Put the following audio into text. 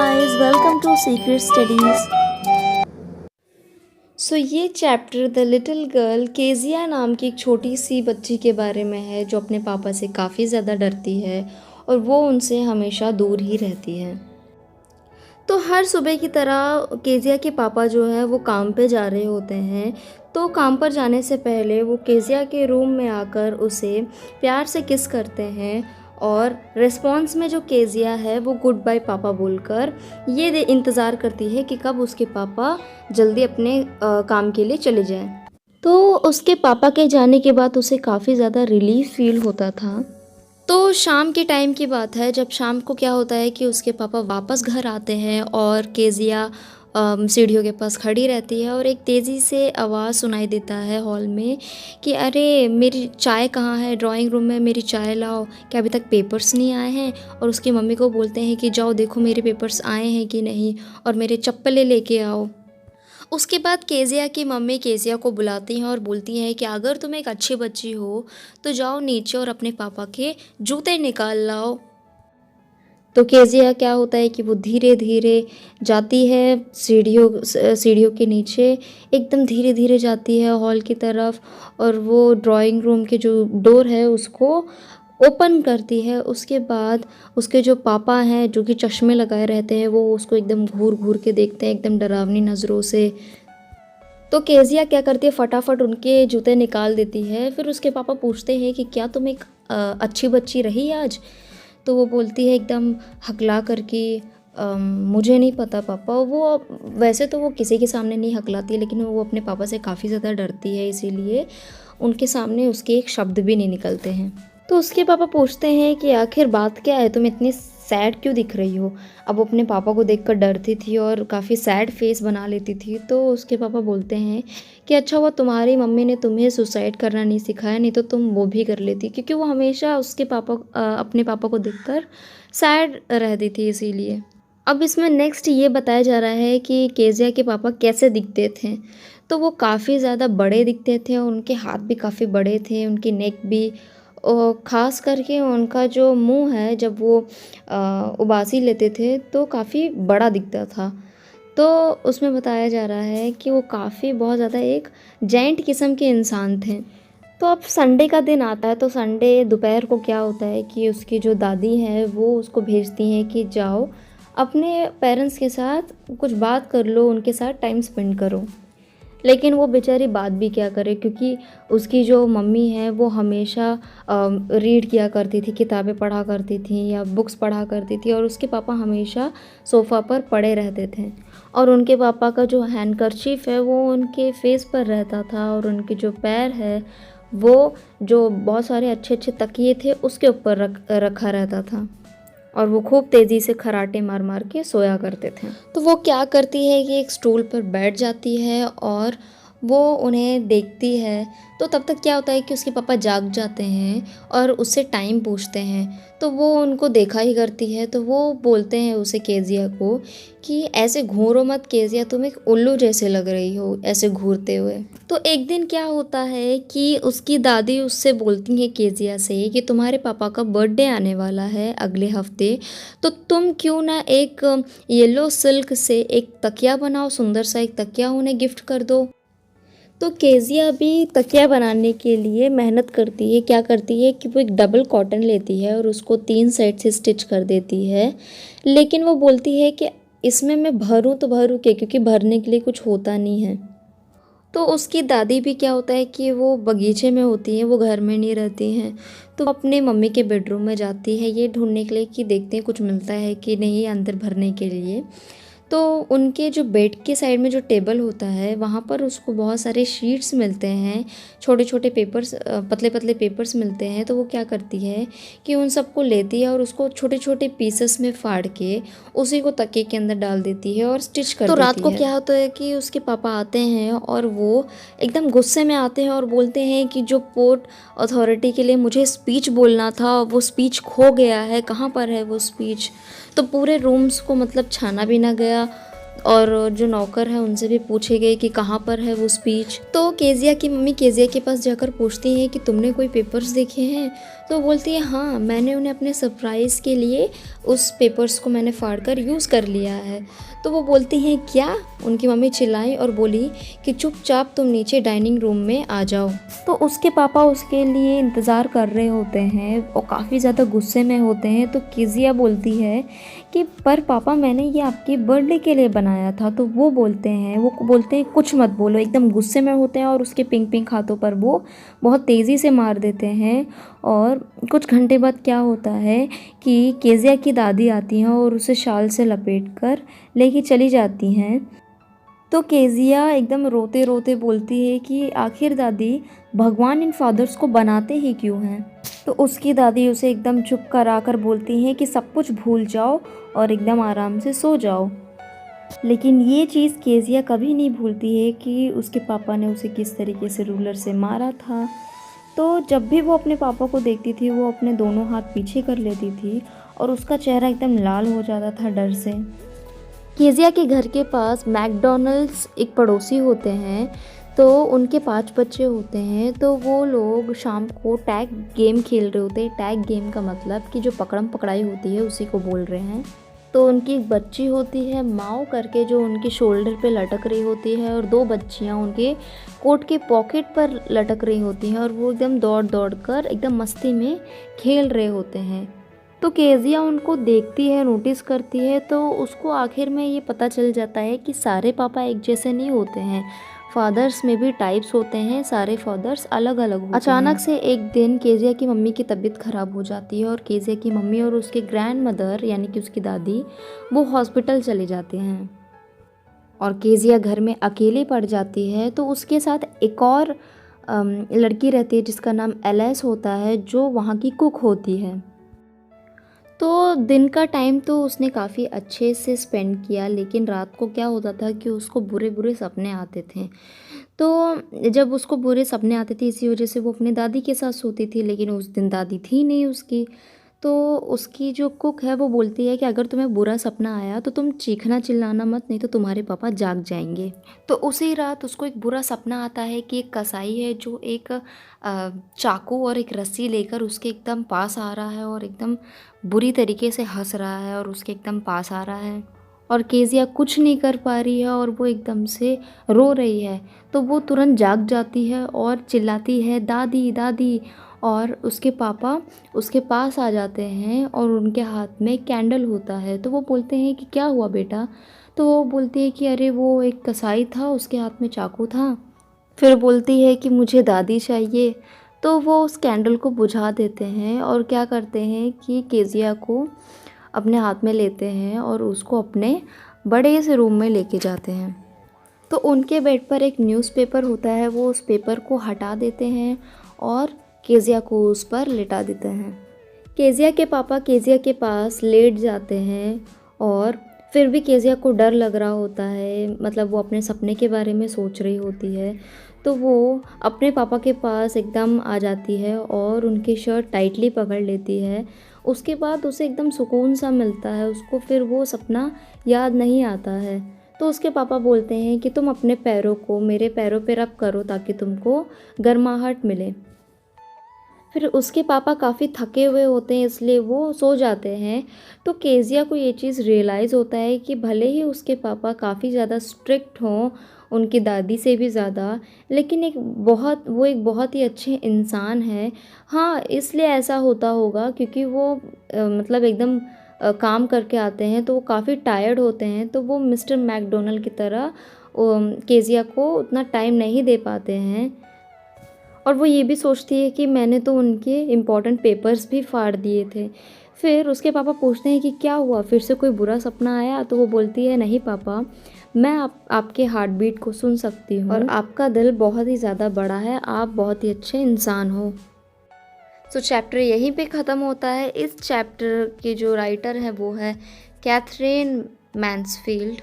guys, welcome to Secret Studies. ये chapter the little girl Kezia नाम की एक छोटी सी बच्ची के बारे में है जो अपने पापा से काफ़ी ज़्यादा डरती है और वो उनसे हमेशा दूर ही रहती है। तो हर सुबह की तरह केजिया के पापा जो है वो काम पे जा रहे होते हैं। तो काम पर जाने से पहले वो केजिया के रूम में आकर उसे प्यार से किस करते हैं और रिस्पॉन्स में जो केजिया है वो गुड बाय पापा बोलकर ये इंतज़ार करती है कि कब उसके पापा जल्दी अपने काम के लिए चले जाएं। तो उसके पापा के जाने के बाद उसे काफ़ी ज़्यादा रिलीफ फील होता था। तो शाम के टाइम की बात है, जब शाम को क्या होता है कि उसके पापा वापस घर आते हैं और केजिया सीढ़ियों के पास खड़ी रहती है और एक तेज़ी से आवाज़ सुनाई देता है हॉल में कि अरे मेरी चाय कहाँ है, ड्राइंग रूम में मेरी चाय लाओ, क्या अभी तक पेपर्स नहीं आए हैं। और उसकी मम्मी को बोलते हैं कि जाओ देखो मेरे पेपर्स आए हैं कि नहीं और मेरे चप्पलें लेके आओ। उसके बाद केजिया की मम्मी केजिया को बुलाती हैं और बोलती हैं कि अगर तुम एक अच्छी बच्ची हो तो जाओ नीचे और अपने पापा के जूते निकाल लाओ। तो केजिया क्या होता है कि वो धीरे धीरे जाती है सीढ़ियों के नीचे, एकदम धीरे धीरे जाती है हॉल की तरफ और वो ड्राइंग रूम के जो डोर है उसको ओपन करती है। उसके बाद उसके जो पापा हैं जो कि चश्मे लगाए रहते हैं वो उसको एकदम घूर घूर के देखते हैं एकदम डरावनी नज़रों से। तो केजिया क्या करती है, फटाफट उनके जूते निकाल देती है। फिर उसके पापा पूछते हैं कि क्या तुम एक अच्छी बच्ची रही आज। तो वो बोलती है एकदम हकला करके मुझे नहीं पता पापा। वो वैसे तो वो किसी के सामने नहीं हकलाती है लेकिन वो अपने पापा से काफ़ी ज़्यादा डरती है, इसीलिए उनके सामने उसके एक शब्द भी नहीं निकलते हैं। तो उसके पापा पूछते हैं कि आखिर बात क्या है, तुम इतनी सैड क्यों दिख रही हो। अब वो अपने पापा को देखकर डरती थी और काफ़ी सैड फेस बना लेती थी। तो उसके पापा बोलते हैं कि अच्छा हुआ तुम्हारी मम्मी ने तुम्हें सुसाइड करना नहीं सिखाया, नहीं तो तुम वो भी कर लेती, क्योंकि वो हमेशा उसके अपने पापा को देखकर सैड रहती थी इसीलिए। अब इसमें नेक्स्ट ये बताया जा रहा है कि केजिया के पापा कैसे दिखते थे। तो वो काफ़ी ज़्यादा बड़े दिखते थे और उनके हाथ भी काफ़ी बड़े थे, उनकी नेक भी, और ख़ास करके उनका जो मुंह है जब वो उबासी लेते थे तो काफ़ी बड़ा दिखता था। तो उसमें बताया जा रहा है कि वो काफ़ी बहुत ज़्यादा एक जेंट किस्म के इंसान थे। तो अब संडे का दिन आता है तो संडे दोपहर को क्या होता है कि उसकी जो दादी है वो उसको भेजती हैं कि जाओ अपने पेरेंट्स के साथ कुछ बात कर लो, उनके साथ टाइम स्पेंड करो। लेकिन वो बेचारी बात भी क्या करे, क्योंकि उसकी जो मम्मी है वो हमेशा रीड किया करती थी, किताबें पढ़ा करती थी या बुक्स पढ़ा करती थी और उसके पापा हमेशा सोफ़ा पर पड़े रहते थे और उनके पापा का जो हैंडकरचीफ है वो उनके फेस पर रहता था और उनके जो पैर है वो जो बहुत सारे अच्छे अच्छे तकिए थे उसके ऊपर रखा रहता था और वो खूब तेज़ी से खराटे मार मार के सोया करते थे। तो वो क्या करती है कि एक स्टूल पर बैठ जाती है और वो उन्हें देखती है। तो तब तक क्या होता है कि उसके पापा जाग जाते हैं और उससे टाइम पूछते हैं। तो वो उनको देखा ही करती है, तो वो बोलते हैं उसे, केजिया को, कि ऐसे घूरो मत केजिया, तुम एक उल्लू जैसे लग रही हो ऐसे घूरते हुए। तो एक दिन क्या होता है कि उसकी दादी उससे बोलती है केजिया से कि तुम्हारे पापा का बर्थडे आने वाला है अगले हफ्ते, तो तुम क्यों ना एक येलो सिल्क से एक तकिया बनाओ, सुंदर सा एक तकिया उन्हें गिफ्ट कर दो। तो केजिया भी तकिया बनाने के लिए मेहनत करती है। क्या करती है कि वो एक डबल कॉटन लेती है और उसको 3 साइड से स्टिच कर देती है। लेकिन वो बोलती है कि इसमें मैं भरूं तो भरूं क्या, क्योंकि भरने के लिए कुछ होता नहीं है। तो उसकी दादी भी क्या होता है कि वो बगीचे में होती हैं, वो घर में नहीं रहती हैं। तो अपने मम्मी के बेडरूम में जाती है ये ढूंढने के लिए कि देखते हैं कुछ मिलता है कि नहीं अंदर भरने के लिए। तो उनके जो बेड के साइड में जो टेबल होता है वहाँ पर उसको बहुत सारे शीट्स मिलते हैं, छोटे छोटे पेपर्स, पतले पतले पेपर्स मिलते हैं। तो वो क्या करती है कि उन सबको लेती है और उसको छोटे छोटे पीसेस में फाड़ के उसी को तकिए के अंदर डाल देती है और स्टिच कर देती है। तो रात को क्या होता है कि उसके पापा आते हैं और वो एकदम गुस्से में आते हैं और बोलते हैं कि जो पोर्ट अथॉरिटी के लिए मुझे स्पीच बोलना था वो स्पीच खो गया है, कहाँ पर है वो स्पीच। तो पूरे रूम्स को मतलब छाना भी ना गया, और जो नौकर है उनसे भी पूछे गए कि कहाँ पर है वो स्पीच। तो केजिया की मम्मी केजिया के पास जाकर पूछती हैं कि तुमने कोई पेपर्स देखे हैं? तो वो बोलती है हाँ, मैंने उन्हें अपने सरप्राइज़ के लिए उस पेपर्स को मैंने फाड़ कर यूज़ कर लिया है। तो वो बोलती हैं क्या? उनकी मम्मी चिल्लाई और बोली कि चुपचाप तुम नीचे डाइनिंग रूम में आ जाओ। तो उसके पापा उसके लिए इंतज़ार कर रहे होते हैं और काफ़ी ज़्यादा गुस्से में होते हैं। तो केजिया बोलती है कि पर पापा, मैंने ये आपके बर्थडे के लिए बनाया था। तो वो बोलते हैं कुछ मत बोलो, एकदम गुस्से में होते हैं और उसके पिंक पिंक हाथों पर वो बहुत तेज़ी से मार देते हैं। और कुछ घंटे बाद क्या होता है कि केजिया की दादी आती हैं और उसे शाल से लपेट कर लेके चली जाती हैं। तो केजिया एकदम रोते रोते बोलती है कि आखिर दादी, भगवान इन फादर्स को बनाते ही क्यों हैं? तो उसकी दादी उसे एकदम चुप करा कर बोलती हैं कि सब कुछ भूल जाओ और एकदम आराम से सो जाओ। लेकिन ये चीज़ केजिया कभी नहीं भूलती है कि उसके पापा ने उसे किस तरीके से रूलर से मारा था। तो जब भी वो अपने पापा को देखती थी वो अपने दोनों हाथ पीछे कर लेती थी और उसका चेहरा एकदम लाल हो जाता था डर से। केजिया के घर के पास मैकडॉनल्ड्स एक पड़ोसी होते हैं। तो उनके 5 बच्चे होते हैं। तो वो लोग शाम को टैग गेम खेल रहे होते हैं। टैग गेम का मतलब कि जो पकड़म पकड़ाई होती है उसी को बोल रहे हैं। तो उनकी एक बच्ची होती है माओ करके, जो उनके शोल्डर पे लटक रही होती है, और 2 बच्चियां उनके कोट के पॉकेट पर लटक रही होती हैं और वो एकदम दौड़ दौड़ कर एकदम मस्ती में खेल रहे होते हैं। तो केजिया उनको देखती है, नोटिस करती है। तो उसको आखिर में ये पता चल जाता है कि सारे पापा एक जैसे नहीं होते हैं, फादर्स में भी टाइप्स होते हैं, सारे फादर्स अलग अलग होते हैं। अचानक से एक दिन केजिया की मम्मी की तबीयत ख़राब हो जाती है और केजिया की मम्मी और उसके ग्रैंड मदर यानी कि उसकी दादी वो हॉस्पिटल चले जाते हैं और केजिया घर में अकेली पड़ जाती है। तो उसके साथ एक और लड़की रहती है जिसका नाम एलेस होता है, जो वहाँ की कुक होती है। तो दिन का टाइम तो उसने काफ़ी अच्छे से स्पेंड किया, लेकिन रात को क्या होता था कि उसको बुरे बुरे सपने आते थे। तो जब उसको बुरे सपने आते थे इसी वजह से वो अपनी दादी के साथ सोती थी, लेकिन उस दिन दादी थी नहीं उसकी। तो उसकी जो कुक है वो बोलती है कि अगर तुम्हें बुरा सपना आया तो तुम चीखना चिल्लाना मत, नहीं तो तुम्हारे पापा जाग जाएंगे। तो उसी रात उसको एक बुरा सपना आता है कि एक कसाई है जो एक चाकू और एक रस्सी लेकर उसके एकदम पास आ रहा है और एकदम बुरी तरीके से हंस रहा है और उसके एकदम पास आ रहा है। और केजिया कुछ नहीं कर पा रही है और वो एकदम से रो रही है। तो वो तुरंत जाग जाती है और चिल्लाती है दादी दादी। और उसके पापा उसके पास आ जाते हैं और उनके हाथ में कैंडल होता है। तो वो बोलते हैं कि क्या हुआ बेटा? तो वो बोलती है कि अरे वो एक कसाई था, उसके हाथ में चाकू था। फिर बोलती है कि मुझे दादी चाहिए। तो वो उस कैंडल को बुझा देते हैं और क्या करते हैं कि केजिया को अपने हाथ में लेते हैं और उसको अपने बड़े से रूम में लेके जाते हैं। तो उनके बेड पर एक न्यूज़पेपर होता है, वो उस पेपर को हटा देते हैं और केजिया को उस पर लिटा देते हैं। केजिया के पापा केजिया के पास लेट जाते हैं और फिर भी केजिया को डर लग रहा होता है, मतलब वो अपने सपने के बारे में सोच रही होती है। तो वो अपने पापा के पास एकदम आ जाती है और उनकी शर्ट टाइटली पकड़ लेती है। उसके बाद उसे एकदम सुकून सा मिलता है, उसको फिर वो सपना याद नहीं आता है। तो उसके पापा बोलते हैं कि तुम अपने पैरों को मेरे पैरों पे रब करो ताकि तुमको गर्माहट मिले। फिर उसके पापा काफ़ी थके हुए होते हैं इसलिए वो सो जाते हैं। तो केजिया को ये चीज़ रियलाइज़ होता है कि भले ही उसके पापा काफ़ी ज़्यादा स्ट्रिक्ट हों, उनकी दादी से भी ज़्यादा, लेकिन एक बहुत ही अच्छे इंसान हैं। हाँ, इसलिए ऐसा होता होगा क्योंकि वो मतलब एकदम काम करके आते हैं तो वो काफ़ी टायर्ड होते हैं। तो वो मिस्टर मैकडोनल्ड की तरह केजिया को उतना टाइम नहीं दे पाते हैं। और वो ये भी सोचती है कि मैंने तो उनके इम्पोर्टेंट पेपर्स भी फाड़ दिए थे। फिर उसके पापा पूछते हैं कि क्या हुआ, फिर से कोई बुरा सपना आया? तो वो बोलती है नहीं पापा, मैं आपके हार्ट बीट को सुन सकती हूँ और आपका दिल बहुत ही ज़्यादा बड़ा है, आप बहुत ही अच्छे इंसान हो। सो चैप्टर यहीं पे ख़त्म होता है। इस चैप्टर के जो राइटर है वो है कैथरीन मैन्सफील्ड।